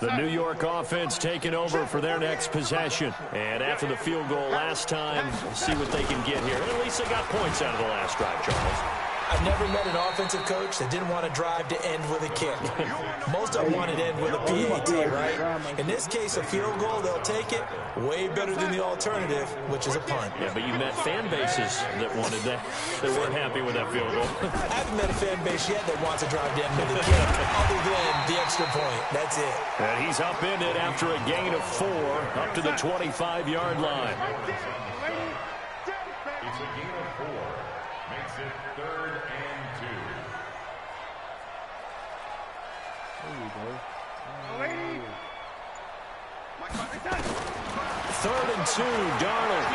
The New York offense taking over for their next possession. And after the field goal last time, we'll see what they can get here. At least they got points out of the last drive, Charles. I've never met an offensive coach that didn't want to drive to end with a kick. Most of them want it to end with a PAT, right? In this case, a field goal, they'll take it. Way better than the alternative, which is a punt. Yeah, but you met fan bases that wanted that. They weren't happy with that field goal. I haven't met a fan base yet that wants to drive to end with a kick, other than the extra point. That's it. And he's upended after a gain of 4 up to the 25-yard line. It's a gain of 4. Makes it 3rd and 2. There you go. 3rd and 2, Darnold.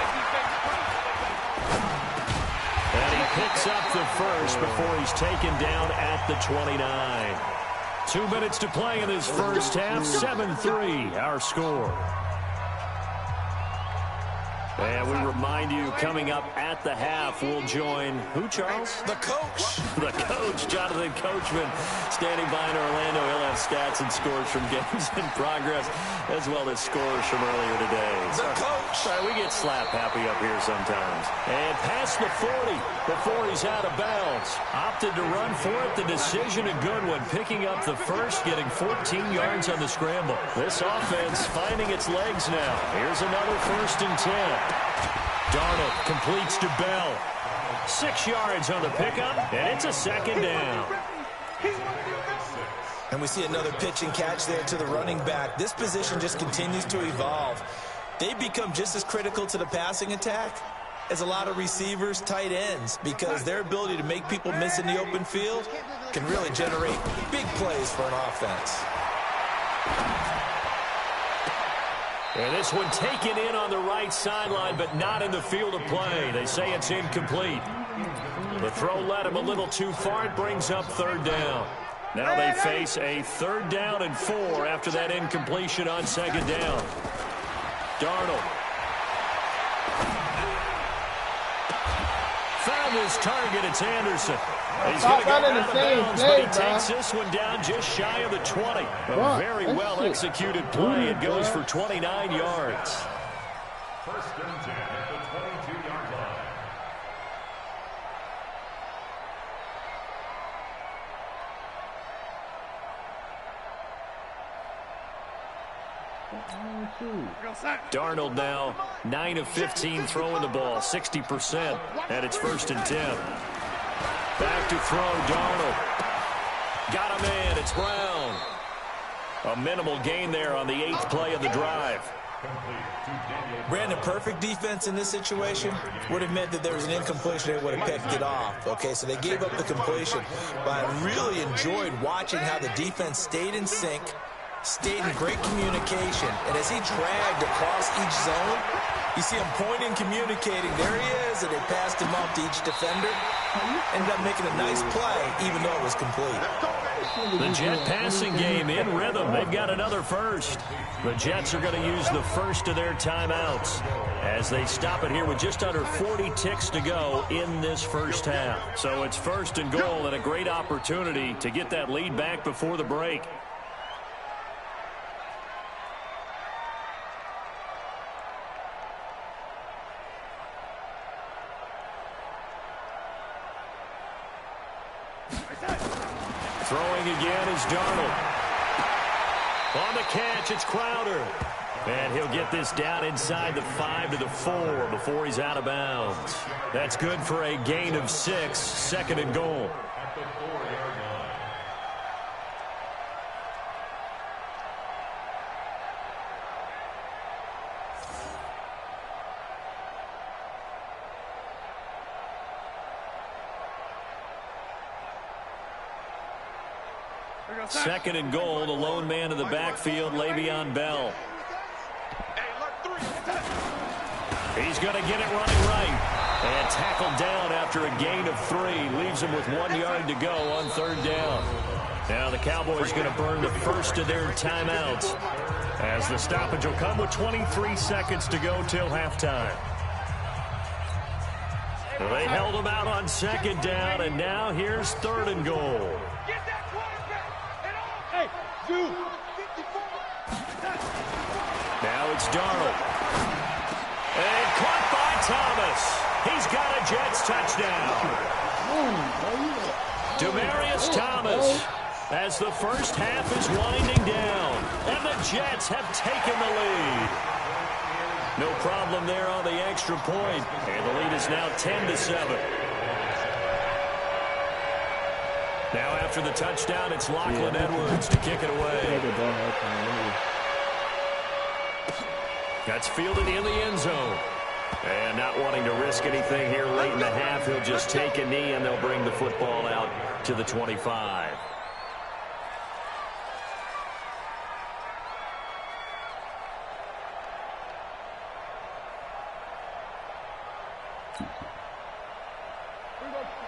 And he picks up the first before he's taken down at the 29. 2 minutes to play in this first half. 7-3, our score. And we remind you, coming up at the half, we'll join who, Charles? The coach. The coach, Jonathan Coachman, standing by in Orlando. He'll have stats and scores from games in progress, as well as scores from earlier today. The coach. Sorry, we get slap happy up here sometimes. And past the 40 before he's out of bounds. Opted to run for it. The decision a good one. Picking up the first, getting 14 yards on the scramble. This offense finding its legs now. Here's another 1st and 10. Darnold completes to Bell. 6 yards on the pickup, and it's a 2nd down. And we see another pitch and catch there to the running back. This position just continues to evolve. They become just as critical to the passing attack as a lot of receivers, tight ends, because their ability to make people miss in the open field can really generate big plays for an offense. And this one taken in on the right sideline, but not in the field of play. They say it's incomplete. The throw led him a little too far. It brings up 3rd down. Now they face a 3rd down and 4 after that incompletion on 2nd down. Darnold. Found his target. It's Anderson. He's going to go out of bounds, but he takes this one down just shy of the 20. A very well-executed play. It goes for 29 yards. 1st and 10 at the 22-yard line. Darnold now 9 of 15 throwing the ball, 60%, and it's 1st and 10. Back to throw, Darnold. Got a man, it's Brown. A minimal gain there on the 8th play of the drive. Brandon, perfect defense in this situation would have meant that there was an incompletion. They would have picked it off. Okay, so they gave up the completion. But I really enjoyed watching how the defense stayed in sync, stayed in great communication. And as he dragged across each zone, you see him pointing, communicating. There he is, and they passed him off to each defender. Ended up making a nice play, even though it was complete. The Jet passing game in rhythm. They've got another first. The Jets are going to use the first of their timeouts as they stop it here with just under 40 ticks to go in this first half. So it's 1st and goal and a great opportunity to get that lead back before the break. Throwing again is Darnold. On the catch, it's Crowder. And he'll get this down inside the 5 to the 4 before he's out of bounds. That's good for a gain of 6, 2nd and goal. At the 4-yard line. Second and goal, the lone man in the backfield, Le'Veon Bell. He's going to get it running right. And tackled down after a gain of 3. Leaves him with 1 yard to go on 3rd down. Now the Cowboys going to burn the first of their timeouts, as the stoppage will come with 23 seconds to go till halftime. They held him out on 2nd down, and now here's 3rd and goal. Hey, dude. Darnold. And caught by Thomas. He's got a Jets touchdown. Demaryius Thomas, as the first half is winding down, and the Jets have taken the lead. No problem there on the extra point, and the lead is now 10-7. Now after the touchdown, it's Lachlan Edwards to kick it away. That's fielded in the end zone. And not wanting to risk anything here late in the half, he'll just take a knee, and they'll bring the football out to the 25.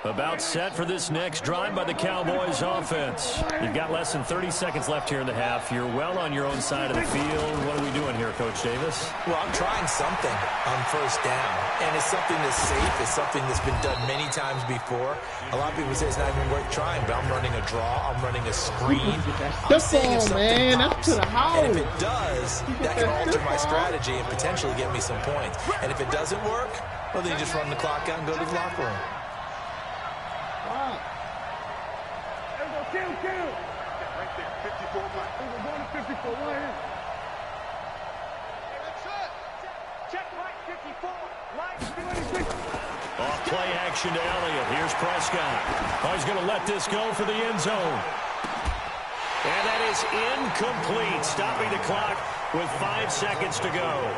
About set for this next drive by the Cowboys offense. You've got less than 30 seconds left here in the half. You're well on your own side of the field. What are we doing here, Coach Davis? Well, I'm trying something on first down, and it's something that's safe. It's something that's been done many times before. A lot of people say it's not even worth trying, but I'm running a draw. I'm running a screen. I'm seeing if something pops. And if it does, that can alter my strategy and potentially get me some points. And if it doesn't work, well, then you just run the clock out and go to the locker room. Kill. Right there, 54 right. We're going to 54 right here. Check right, 54. Right, 26. Off play action to Elliott. Here's Prescott. Oh, he's going to let this go for the end zone. And that is incomplete, stopping the clock with 5 seconds to go.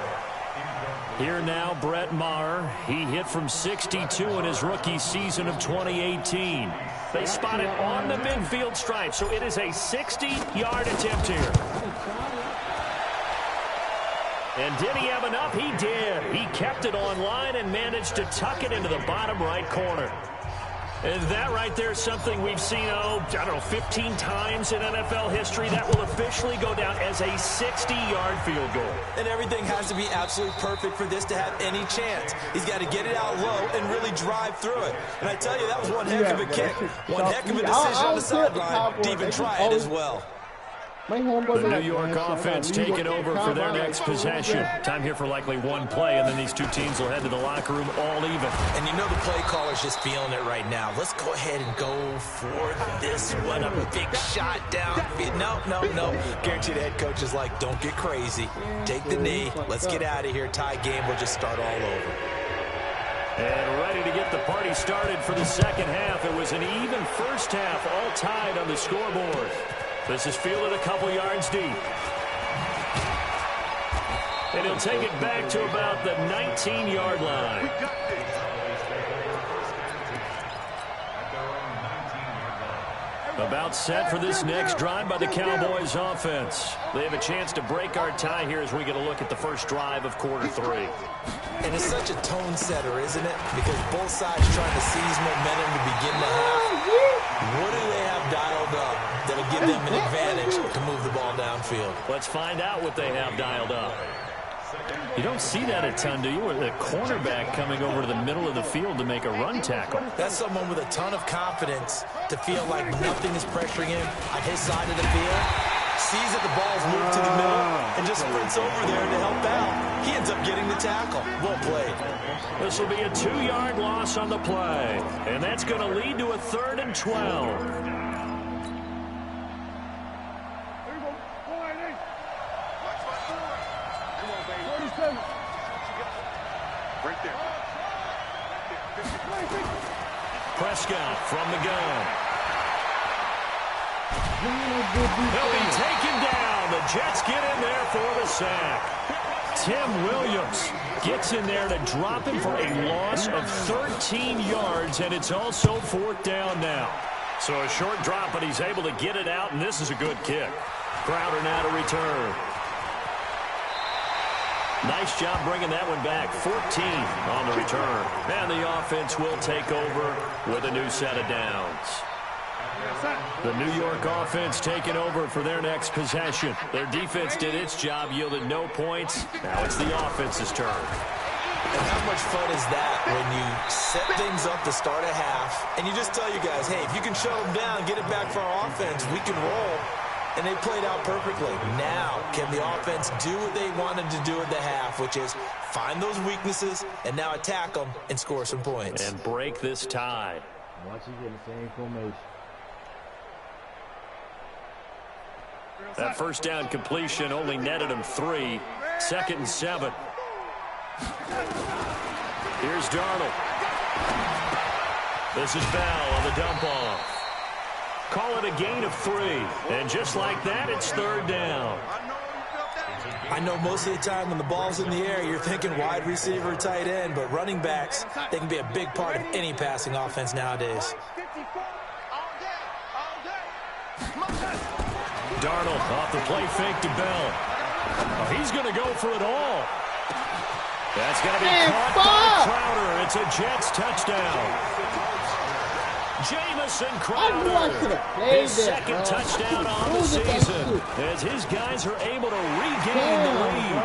Here now, Brett Maher. He hit from 62 in his rookie season of 2018. They spot it on the midfield stripe, so it is a 60-yard attempt here. And did he have enough? He did. He kept it on line and managed to tuck it into the bottom right corner. And that right there is something we've seen, 15 times in NFL history. That will officially go down as a 60-yard field goal. And everything has to be absolutely perfect for this to have any chance. He's got to get it out low and really drive through it. And I tell you, that was one heck of a kick. One heck of a decision on the sideline to even try it as well. The New York offense taking over for their next possession. Time here for likely one play, and then these two teams will head to the locker room all even. And you know the play caller's just feeling it right now. Let's go ahead and go for this one. A big shot downfield. No. Guarantee the head coach is like, don't get crazy. Take the knee. Let's get out of here. Tie game. We'll just start all over. And ready to get the party started for the second half. It was an even first half, all tied on the scoreboard. This is fielded a couple yards deep. And he'll take it back to about the 19-yard line. About set for this next drive by the Cowboys offense. They have a chance to break our tie here as we get a look at the first drive of quarter 3. And it's such a tone setter, isn't it? Because both sides trying to seize momentum to begin the half. What do they have dialed up that'll give them an advantage to move the ball downfield? Let's find out what they have dialed up. You don't see that a ton, do you? Or the cornerback coming over to the middle of the field to make a run tackle. That's someone with a ton of confidence to feel like nothing is pressuring him on his side of the field. Sees that the ball's moved to the middle and just sprints over there to help out. He ends up getting the tackle. Well played. This will be a 2-yard loss on the play. And that's going to lead to a 3rd and 12. Right there. Prescott from the gun. He'll be taken down. The Jets get in there for the sack. Tim Williams gets in there to drop him for a loss of 13 yards, and it's also 4th down now. So a short drop, but he's able to get it out, and this is a good kick. Crowder now to return. Nice job bringing that one back. 14 on the return. And the offense will take over with a new set of downs. The New York offense taking over for their next possession. Their defense did its job, yielded no points. Now it's the offense's turn. And how much fun is that when you set things up to start a half and you just tell you guys, hey, if you can shut them down, get it back for our offense, we can roll. and they played out perfectly. Now, can the offense do what they wanted to do at the half, which is find those weaknesses and now attack them and score some points. And break this tie. Watch you get the same formation. That first down completion only netted him 3. 2nd and 7. Here's Darnold. This is Bell on the dump off. Call it a gain of 3. And just like that, it's 3rd down. I know most of the time when the ball's in the air, you're thinking wide receiver, tight end, but running backs, they can be a big part of any passing offense nowadays. Darnold off the play fake to Bell. Oh, he's going to go for it all. That's going to be caught by Crowder. It's a Jets touchdown. Jamison Crowder, his 2nd touchdown on the season, as his guys are able to regain the lead.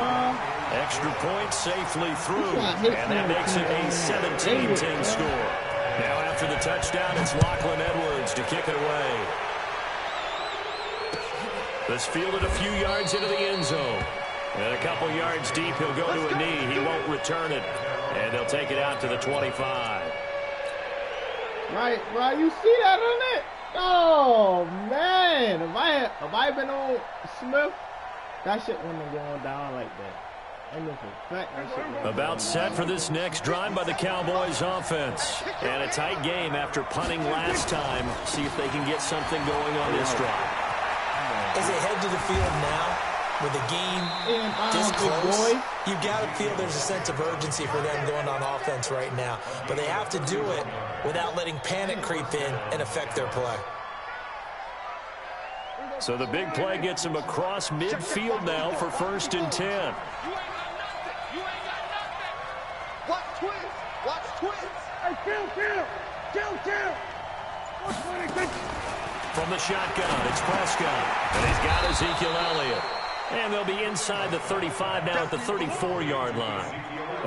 Extra point safely through, and that makes it a 17-10 score. Now after the touchdown, it's Lachlan Edwards to kick it away. This fielded a few yards into the end zone. And a couple yards deep, he'll go to a knee. He won't return it. And they'll take it out to the 25. Right, you see that on it? Oh man, if I been on Smith, that shit wouldn't have gone down like that. About set for this next drive by the Cowboys offense. And a tight game after punting last time. See if they can get something going on this drive. As they head to the field now, with the game this close, you've got to feel there's a sense of urgency for them going on offense right now. But they have to do it without letting panic creep in and affect their play. So the big play gets him across midfield now for 1st and 10. Watch twins. Watch twins. Hey, kill. From the shotgun, it's Prescott. And he's got Ezekiel Elliott. And they'll be inside the 35 now at the 34-yard line.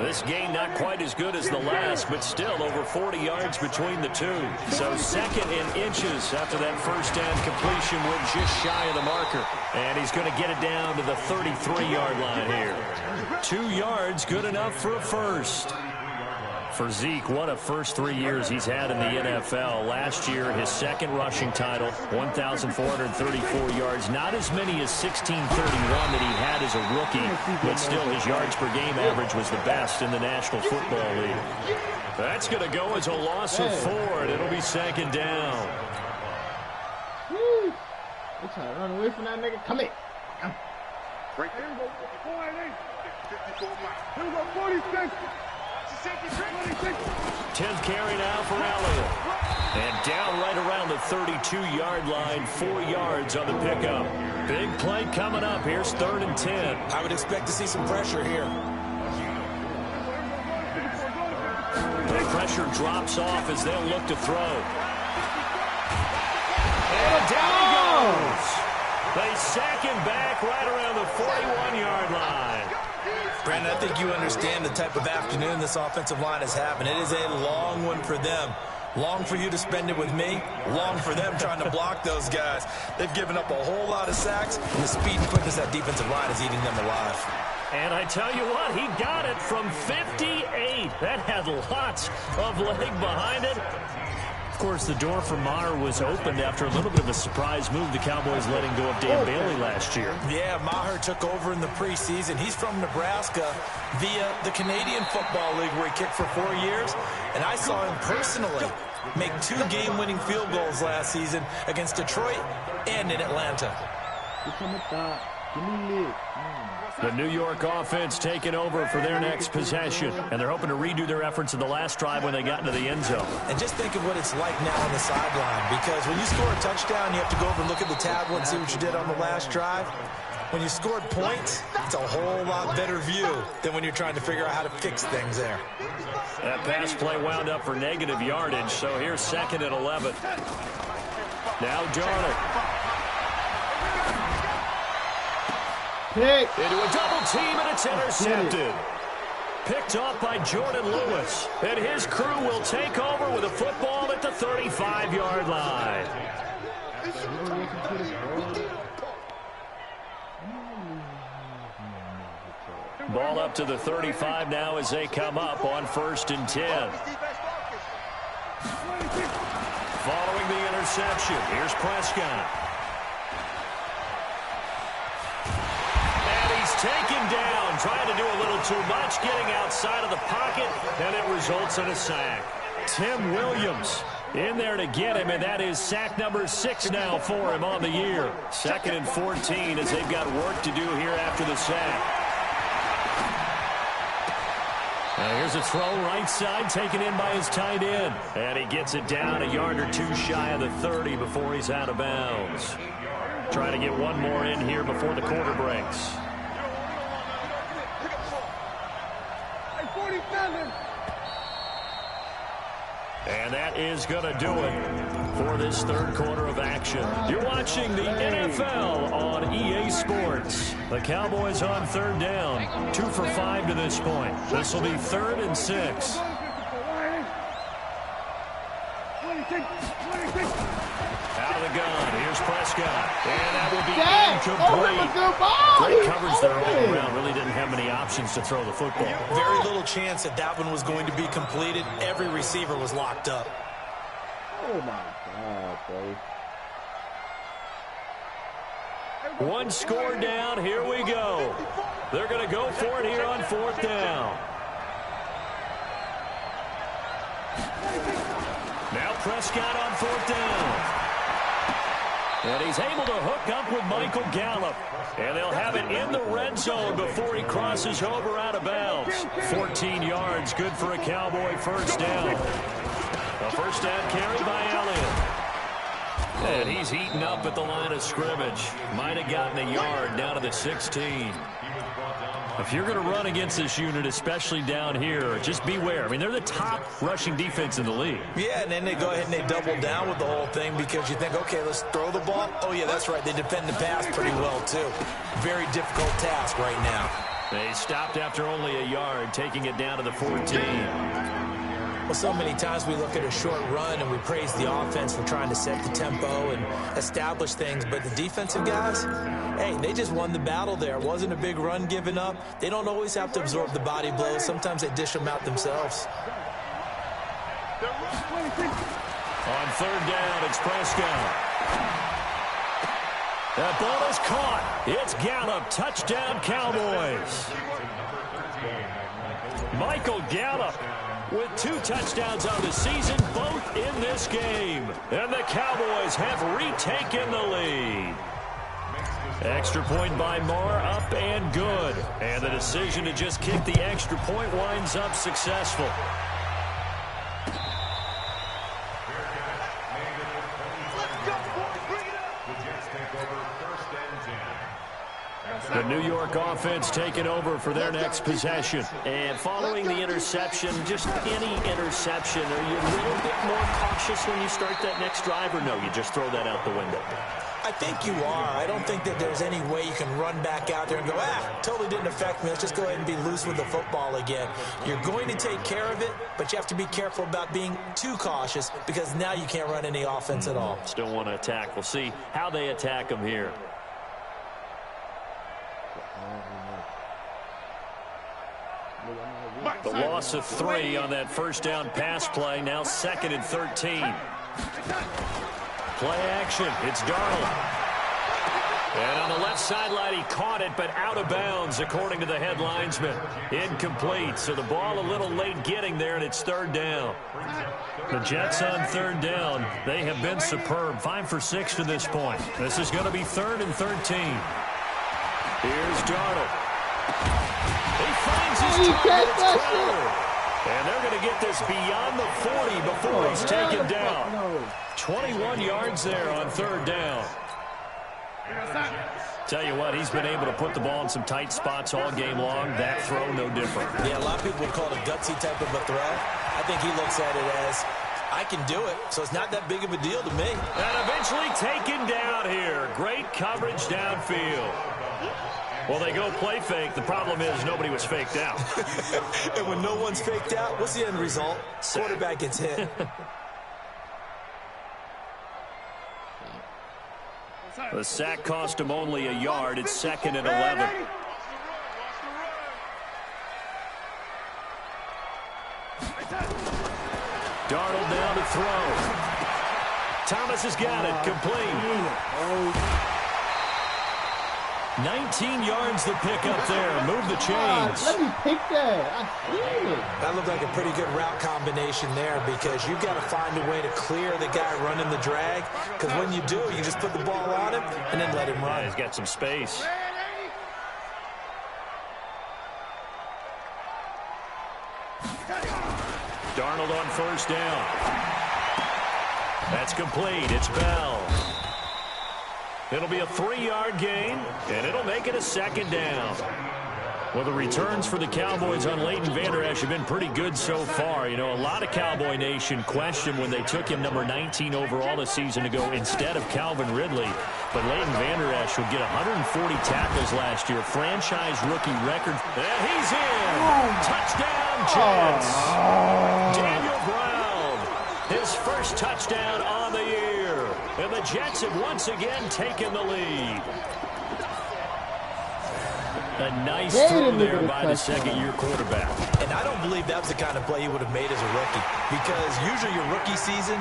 This game not quite as good as the last, but still over 40 yards between the two. So 2nd and inches after that first down completion. We're just shy of the marker. And he's going to get it down to the 33-yard line here. 2 yards, good enough for a first. For Zeke, what a first 3 years he's had in the NFL. Last year, his 2nd rushing title, 1,434 yards. Not as many as 1,631 that he had as a rookie, but still his yards per game average was the best in the National Football League. That's going to go as a loss of 4, and it'll be 2nd down. Woo! They trying to run away from that nigga. Come here. Right there. Here we go. 54 Here we go. 46. 10th carry now for Elliott. And down right around the 32-yard line, 4 yards on the pickup. Big play coming up. Here's 3rd and 10. I would expect to see some pressure here. The pressure drops off as they'll look to throw. And down he goes. They sack him back right around the 41-yard line. Brandon, I think you understand the type of afternoon this offensive line is having. It is a long one for them. Long for you to spend it with me. Long for them trying to block those guys. They've given up a whole lot of sacks, and the speed and quickness that defensive line is eating them alive. And I tell you what, he got it from 58. That had lots of leg behind it. Of course, the door for Maher was opened after a little bit of a surprise move. The Cowboys letting go of Dan Bailey last year. Yeah, Maher took over in the preseason. He's from Nebraska via the Canadian Football League where he kicked for 4 years. And I saw him personally make 2 game-winning field goals last season against Detroit and in Atlanta. The New York offense taking over for their next possession. And they're hoping to redo their efforts in the last drive when they got into the end zone. And just think of what it's like now on the sideline. Because when you score a touchdown, you have to go over and look at the tablet and see what you did on the last drive. When you scored points, it's a whole lot better view than when you're trying to figure out how to fix things there. That pass play wound up for negative yardage. So here's 2nd and 11. Now Darnold. Pick. Into a double team, and it's intercepted. Picked off by Jordan Lewis. And his crew will take over with a football at the 35-yard line. Ball up to the 35 now as they come up on 1st and 10. Following the interception, here's Prescott. And he's taken down, trying to do a little too much, getting outside of the pocket, and it results in a sack. Tim Williams in there to get him, and that is sack number 6 now for him on the year. 2nd and 14 as they've got work to do here after the sack. Now here's a throw right side taken in by his tight end. And he gets it down a yard or two shy of the 30 before he's out of bounds. Trying to get one more in here before the quarter breaks. And that is going to do it for this 3rd quarter of action. You're watching the NFL on EA Sports. The Cowboys on 3rd down. 2 for 5 to this point. This will be 3rd and 6. Out of the gun. Here's Prescott. And that will be incomplete. Great coverage there all around. Really didn't have many options to throw the football. Very little chance that one was going to be completed. Every receiver was locked up. Oh, my God, bro. One score down. Here we go. They're going to go for it here on 4th down. Now Prescott on 4th down. And he's able to hook up with Michael Gallup. And they'll have it in the red zone before he crosses over out of bounds. 14 yards, good for a Cowboy 1st down. A 1st down carry by Elliott. And he's heating up at the line of scrimmage. Might have gotten a yard down to the 16. If you're going to run against this unit, especially down here, just beware. I mean, they're the top rushing defense in the league. Yeah, and then they go ahead and they double down with the whole thing because you think, okay, let's throw the ball. Oh, yeah, that's right. They defend the pass pretty well, too. Very difficult task right now. They stopped after only a yard, taking it down to the 14. Well, so many times we look at a short run and we praise the offense for trying to set the tempo and establish things. But the defensive guys, hey, they just won the battle there. It wasn't a big run given up. They don't always have to absorb the body blows. Sometimes they dish them out themselves. On 3rd down, it's Prescott. That ball is caught. It's Gallup. Touchdown, Cowboys. Michael Gallup with 2 touchdowns on the season, both in this game. And the Cowboys have retaken the lead. Extra point by Marr, up and good. And the decision to just kick the extra point winds up successful. The New York offense taking over for their next possession. And following the interception, just any interception, are you a little bit more cautious when you start that next drive, or no, you just throw that out the window? I think you are. I don't think that there's any way you can run back out there and go, totally didn't affect me. Let's just go ahead and be loose with the football again. You're going to take care of it, but you have to be careful about being too cautious because now you can't run any offense at all. Still want to attack. We'll see how they attack them here. The loss of 3 on that 1st down pass play. Now 2nd and 13. Play action. It's Darnold. And on the left sideline, he caught it, but out of bounds, according to the head linesman. Incomplete. So the ball a little late getting there, and it's 3rd down. The Jets on 3rd down. They have been superb. 5 for 6 to this point. This is going to be 3rd and 13. Here's Darnold. He finds his target. And they're going to get this beyond the 40 before he's taken down. 21 yards there on 3rd down. Tell you what, he's been able to put the ball in some tight spots all game long. That throw, no different. Yeah, a lot of people would call it a gutsy type of a throw. I think he looks at it as, I can do it, so it's not that big of a deal to me. And eventually taken down here. Great coverage downfield. Well, they go play fake. The problem is nobody was faked out. And when no one's faked out, what's the end result? Quarterback gets hit. The sack cost him only a yard. It's 2nd and 11. Darnold down to throw. Thomas has got it. Complete. 19 yards to pick up there. Move the chains. Let me pick that. I see it. That looked like a pretty good route combination there because you've got to find a way to clear the guy running the drag. Because when you do, you just put the ball on him and then let him run. Yeah, he's got some space. Darnold on 1st down. That's complete. It's Bell. It'll be a 3-yard gain, and it'll make it a 2nd down. Well, the returns for the Cowboys on Leighton Vander Esch have been pretty good so far. You know, a lot of Cowboy Nation questioned when they took him number 19 overall a season ago instead of Calvin Ridley. But Leighton Vander Esch would get 140 tackles last year, franchise rookie record. And he's in. Touchdown, Jets. Daniel Brown, his first touchdown on the year. And the Jets have once again taken the lead. A nice throw there by the 2nd-year quarterback. And I don't believe that was the kind of play he would have made as a rookie because usually your rookie season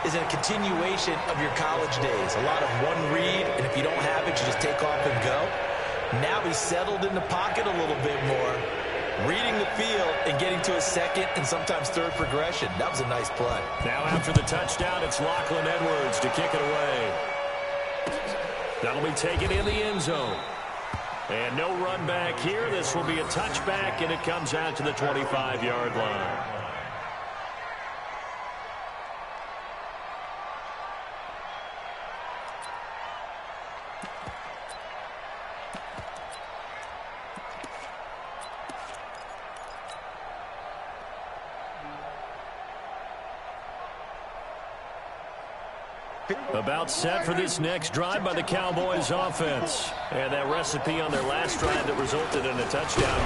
is a continuation of your college days. A lot of one read, and if you don't have it, you just take off and go. Now he's settled in the pocket a little bit more, reading the field and getting to a 2nd and sometimes 3rd progression. That was a nice play. Now after the touchdown, it's Lachlan Edwards to kick it away. That'll be taken in the end zone. And no run back here. This will be a touchback, and it comes out to the 25-yard line. About set for this next drive by the Cowboys offense. And that recipe on their last drive that resulted in a touchdown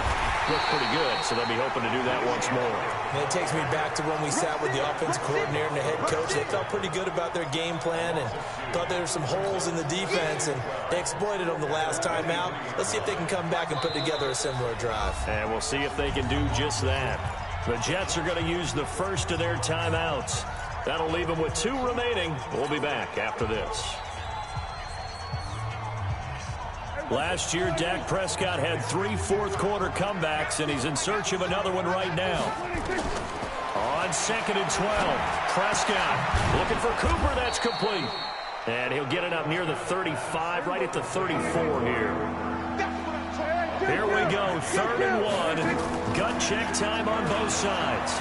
looked pretty good, so they'll be hoping to do that once more. And it takes me back to when we sat with the offensive coordinator and the head coach. They felt pretty good about their game plan and thought there were some holes in the defense, and they exploited them the last time out. Let's see if they can come back and put together a similar drive. And we'll see if they can do just that. The Jets are going to use the first of their timeouts. That'll leave them with 2 remaining. We'll be back after this. Last year, Dak Prescott had 3 fourth-quarter comebacks, and he's in search of another one right now. On 2nd and 12, Prescott looking for Cooper. That's complete. And he'll get it up near the 35, right at the 34 here. Here we go, 3rd and 1. Gut check time on both sides.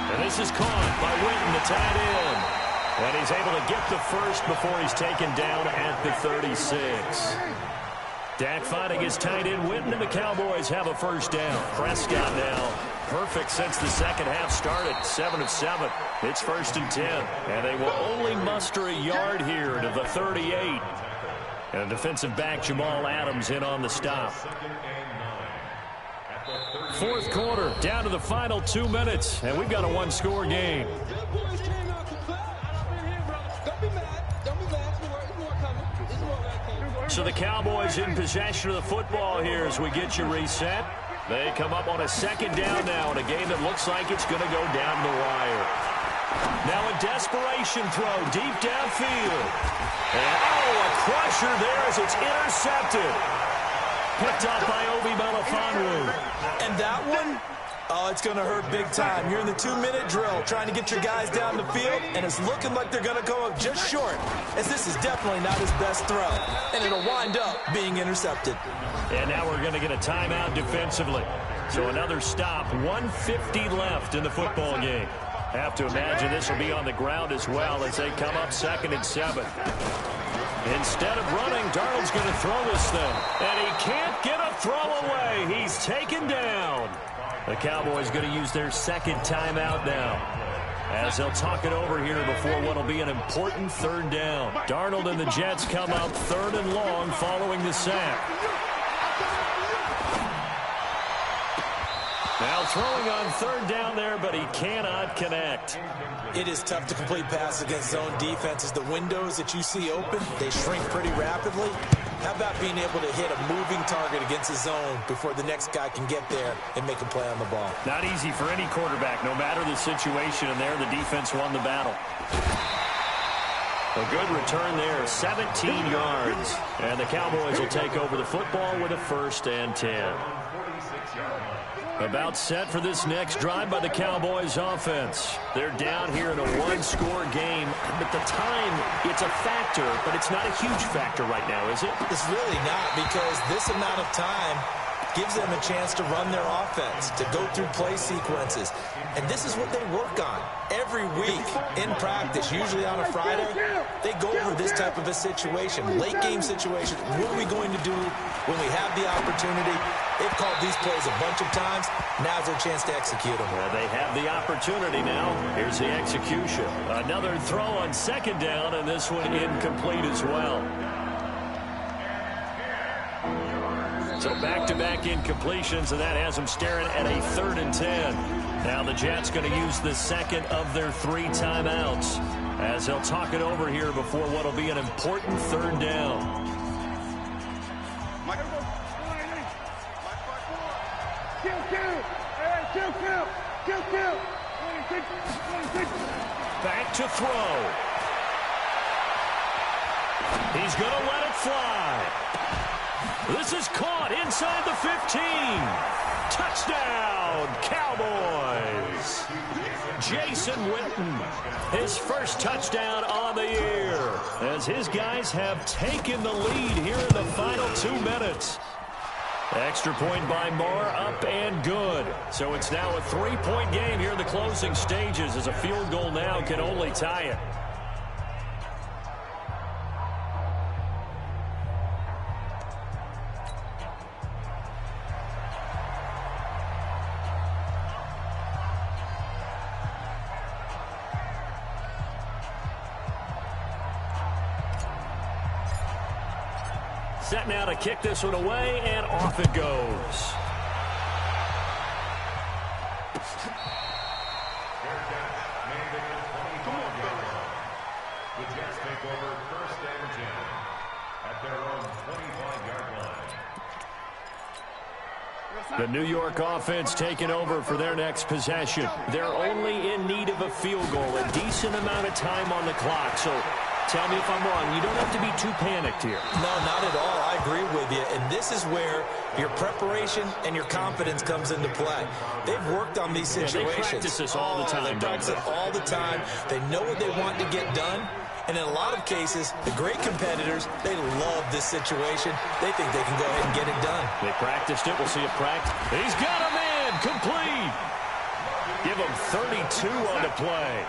And this is caught by Witten, the tight end. And he's able to get the first before he's taken down at the 36. Dak fighting his tight end Witten, and the Cowboys have a first down. Prescott now perfect since the second half started. 7 of 7. It's 1st and 10. And they will only muster a yard here to the 38. And defensive back Jamal Adams in on the stop. 4th quarter, down to the final 2 minutes, and we've got a 1-score game. So the Cowboys in possession of the football here as we get you reset. They come up on a 2nd down now in a game that looks like it's going to go down the wire. Now a desperation throw deep downfield. And a crusher there as it's intercepted. Picked up by Obi Melifonwu. And that one, oh, it's going to hurt big time. You're in the 2-minute drill trying to get your guys down the field, and it's looking like they're going to go up just short, as this is definitely not his best throw, and it'll wind up being intercepted. And now we're going to get a timeout defensively. So another stop, 1:50 left in the football game. Have to imagine this will be on the ground as well as they come up 2nd and 7. Instead of running, Darnold's going to throw this thing. And he can't get a throw away. He's taken down. The Cowboys going to use their 2nd timeout now, as they'll talk it over here before what will be an important 3rd down. Darnold and the Jets come up 3rd and long following the sack. Now throwing on third down there, but he cannot connect. It is tough to complete passes against zone defenses. The windows that you see open, they shrink pretty rapidly. How about being able to hit a moving target against the zone before the next guy can get there and make a play on the ball? Not easy for any quarterback, no matter the situation, and there the defense won the battle. A good return there, 17 yards. And the Cowboys will take over the football with a 1st and 10. About set for this next drive by the Cowboys offense. They're down here in a one-score game. But the time, it's a factor, but it's not a huge factor right now, is it? It's really not, because this amount of time gives them a chance to run their offense, to go through play sequences. And this is what they work on every week in practice, usually on a Friday. They go over this type of a situation, late game situation. What are we going to do when we have the opportunity? They've called these plays a bunch of times. Now's their chance to execute them. Well, they have the opportunity now. Here's the execution. Another throw on 2nd down, and this one incomplete as well. So back-to-back incompletions, and that has them staring at a 3rd and 10. Now the Jets going to use the 2nd of their 3 timeouts as they'll talk it over here before what will be an important 3rd down. Back to throw. He's going to let it fly. This is caught inside the 15. Touchdown, Cowboys. Jason Witten, his first touchdown on the year, as his guys have taken the lead here in the final 2 minutes. Extra point by Marr, up and good. So it's now a 3-point game here in the closing stages, as a field goal now can only tie it. Set now to kick this one away, and off it goes. The Jets take over 1st and 10 at their own 25-yard line. The New York offense taking over for their next possession. They're only in need of a field goal, a decent amount of time on the clock. So tell me if I'm wrong. You don't have to be too panicked here. No, not at all. I agree with you. And this is where your preparation and your confidence comes into play. They've worked on these situations. They practice this all the time. They practice it all the time. They know what they want to get done. And in a lot of cases, the great competitors, they love this situation. They think they can go ahead and get it done. They practiced it. We'll see it practice. He's got him in. Complete. Give him 32 on the play.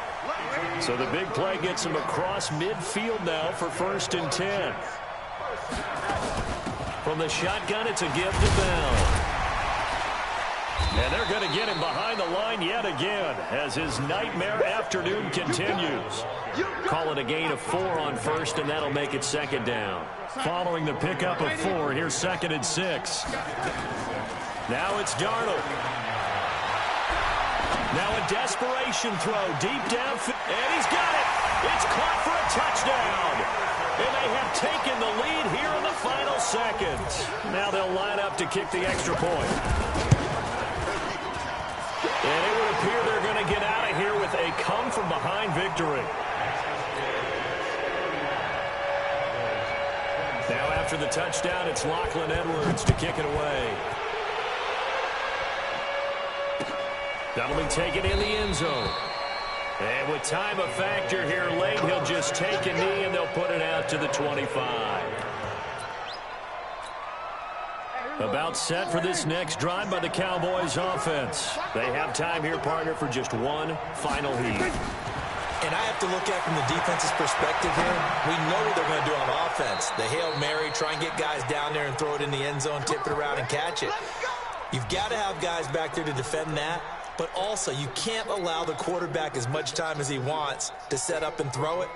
So the big play gets him across midfield now for 1st and 10. From the shotgun, it's a give to Bell. And they're going to get him behind the line yet again as his nightmare afternoon continues. Call it a gain of 4 on 1st, and that'll make it 2nd down. Following the pickup of 4, here's 2nd and 6. Now it's Darnold. Now a desperation throw deep down, and he's got it. It's caught for a touchdown. And they have taken the lead here in the final seconds. Now they'll line up to kick the extra point. And it would appear they're going to get out of here with a come-from-behind victory. Now after the touchdown, it's Lachlan Edwards to kick it away. That'll be taken in the end zone. And with time a factor here late, he'll just take a knee and they'll put it out to the 25. About set for this next drive by the Cowboys offense. They have time here, partner, for just one final heat. And I have to look at it from the defense's perspective here. We know what they're going to do on offense. The Hail Mary, try and get guys down there and throw it in the end zone, tip it around and catch it. You've got to have guys back there to defend that. But also, you can't allow the quarterback as much time as he wants to set up and throw it.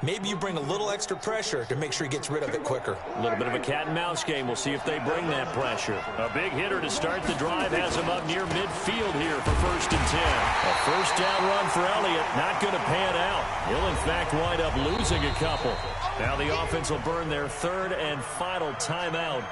maybe you bring a little extra pressure to make sure he gets rid of it quicker. A little bit of a cat-and-mouse game. We'll see if they bring that pressure. A big hitter to start the drive has him up near midfield here for 1st and 10. A first down run for Elliott, not going to pan out. He'll, in fact, wind up losing a couple. Now the offense will burn their 3rd and final timeout